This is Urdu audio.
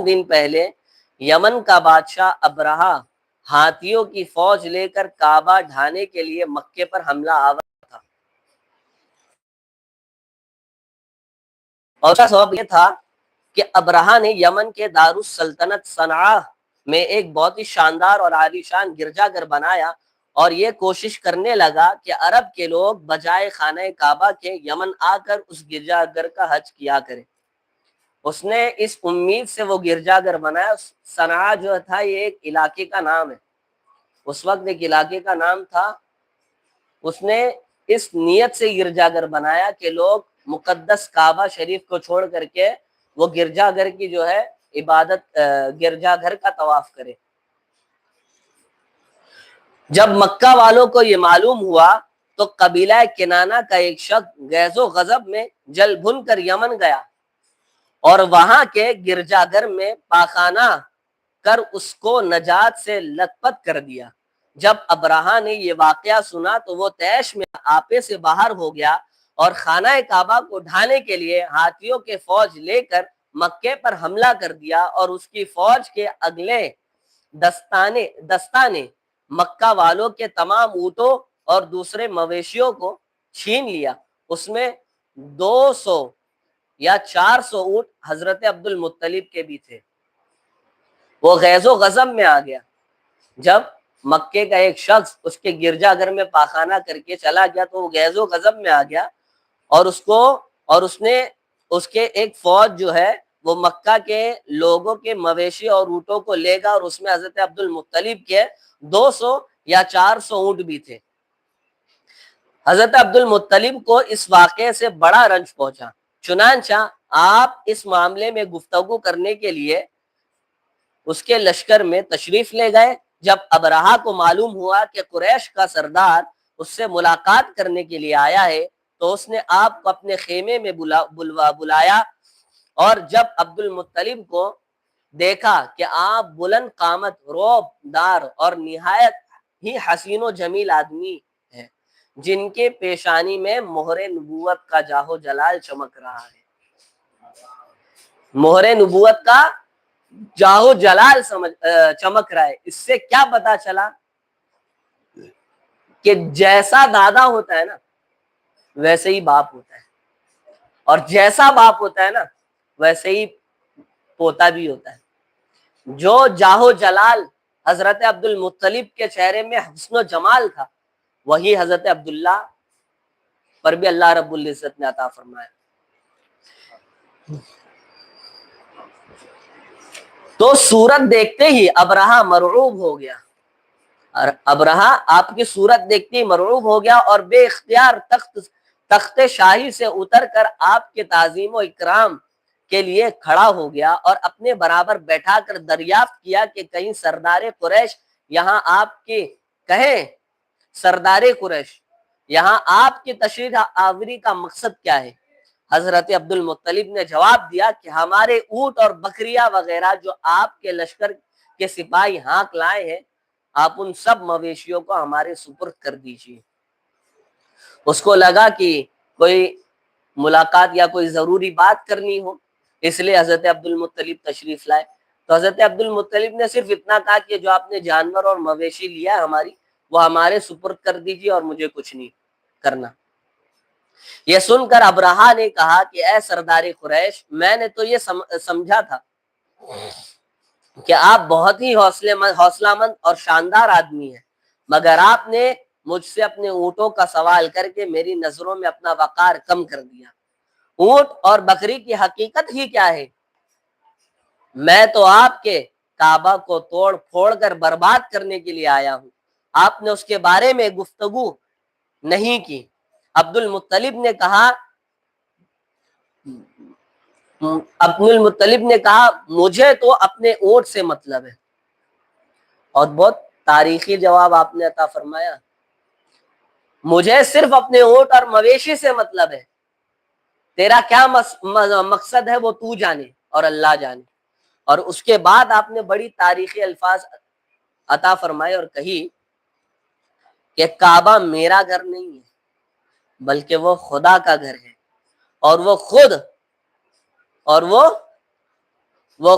دن پہلے یمن کا بادشاہ ابرہہ ہاتھیوں کی فوج لے کر کعبہ ڈھانے کے لیے مکے پر حملہ آور تھا، اور اس کا سبب یہ تھا کہ ابرہہ نے یمن کے دارالسلطنت صنعاء میں ایک بہت ہی شاندار اور عالیشان گرجا گھر بنایا، اور یہ کوشش کرنے لگا کہ عرب کے لوگ بجائے خانہ کعبہ کے یمن آ کر اس گرجا گھر کا حج کیا کریں۔ اس نے اس امید سے وہ گرجا گھر بنایا۔ صنعاء جو تھا یہ ایک علاقے کا نام ہے، اس وقت ایک علاقے کا نام تھا۔ اس نے اس نیت سے گرجا گھر بنایا کہ لوگ مقدس کعبہ شریف کو چھوڑ کر کے وہ گرجا گھر کی جو ہے عبادت، گرجا گھر کا طواف کرے۔ جب مکہ والوں کو یہ معلوم ہوا تو قبیلہ کنانہ کا ایک شخص غیظ و غضب میں جل بھن کر یمن گیا اور وہاں کے گرجا گھر میں پاخانہ کر اس کو نجات سے لت پت کر دیا۔ جب ابرہہ نے یہ واقعہ سنا تو وہ طیش میں آپے سے باہر ہو گیا اور خانہ کعبہ کو ڈھانے کے لیے ہاتھیوں کے فوج لے کر مکے پر حملہ کر دیا، اور اس کی فوج کے اگلے دستانے مکہ والوں کے تمام اونٹوں اور دوسرے مویشیوں کو چھین لیا۔ اس میں 200 یا 400 اونٹ حضرت عبد المطلب کے بھی تھے۔ وہ غیظ و غضب میں آ گیا۔ جب مکے کا ایک شخص اس کے گرجا گھر میں پاخانہ کر کے چلا گیا تو وہ غیظ و غضب میں آ گیا، اور اس نے اس کے ایک فوج جو ہے وہ مکہ کے لوگوں کے مویشی اور اونٹوں کو لے گا، اور اس میں حضرت عبد المطلب کے 200 یا 400 اونٹ بھی تھے۔ حضرت عبد المطلب کو اس واقعے سے بڑا رنج پہنچا، چنانچہ آپ اس معاملے میں گفتگو کرنے کے لیے اس کے لشکر میں تشریف لے گئے۔ جب ابرہہ کو معلوم ہوا کہ قریش کا سردار اس سے ملاقات کرنے کے لیے آیا ہے تو اس نے آپ کو اپنے خیمے میں بلایا، اور جب عبد المطلب کو دیکھا کہ آپ بلند قامت، رعب دار اور نہایت ہی حسین و جمیل آدمی ہیں، جن کے پیشانی میں مہر نبوت کا جاہ و جلال چمک رہا ہے۔ مہر نبوت کا جاہ و جلال چمک رہا ہے۔ اس سے کیا پتا چلا کہ جیسا دادا ہوتا ہے نا ویسے ہی باپ ہوتا ہے، اور جیسا باپ ہوتا ہے نا ویسے ہی پوتا بھی ہوتا ہے۔ جو جاہ و جلال حضرت عبد المطلب کے چہرے میں حسن و جمال تھا، وہی حضرت عبداللہ پر بھی اللہ رب العزت نے عطا فرمایا۔ تو صورت دیکھتے ہی ابرہہ مرعوب ہو گیا، ابرہہ آپ کی صورت دیکھتے ہی مرعوب ہو گیا، اور بے اختیار تخت شاہی سے اتر کر آپ کے تعظیم و اکرام کے لیے کھڑا ہو گیا، اور اپنے برابر بیٹھا کر دریافت کیا کہ کہیں سردار قریش یہاں آپ کی کہیں سردار قریش یہاں آپ کی تشریف آوری کا مقصد کیا ہے؟ حضرت عبد المطلب نے جواب دیا کہ ہمارے اونٹ اور بکریاں وغیرہ جو آپ کے لشکر کے سپاہی ہانک لائے ہیں، آپ ان سب مویشیوں کو ہمارے سپرد کر دیجیے۔ اس کو لگا کہ کوئی ملاقات یا کوئی ضروری بات کرنی ہو، اس لیے حضرت عبد المطلب تشریف لائے۔ تو حضرت عبد المطلب نے صرف اتنا کہا کہ جو آپ نے جانور اور مویشی لیا ہے ہماری، وہ ہمارے سپرد کر دیجیے اور مجھے کچھ نہیں کرنا۔ یہ سن کر ابرہہ نے کہا کہ اے سردار قریش، میں نے تو یہ سمجھا تھا کہ آپ بہت ہی حوصلہ مند اور شاندار آدمی ہیں، مگر آپ نے مجھ سے اپنے اونٹوں کا سوال کر کے میری نظروں میں اپنا وقار کم کر دیا۔ اونٹ اور بکری کی حقیقت ہی کیا ہے؟ میں تو آپ کے کعبہ کو توڑ پھوڑ کر برباد کرنے کے لیے آیا ہوں، آپ نے اس کے بارے میں گفتگو نہیں کی۔ عبد المطلب نے کہا مجھے تو اپنے اونٹ سے مطلب ہے، اور بہت تاریخی جواب آپ نے عطا فرمایا، مجھے صرف اپنے اونٹ اور مویشی سے مطلب ہے، تیرا کیا مقصد ہے وہ تو جانے اور اللہ جانے۔ اور اس کے بعد آپ نے بڑی تاریخی الفاظ عطا فرمائے اور کہی کہ کعبہ میرا گھر نہیں ہے بلکہ وہ خدا کا گھر ہے، اور وہ خود اور وہ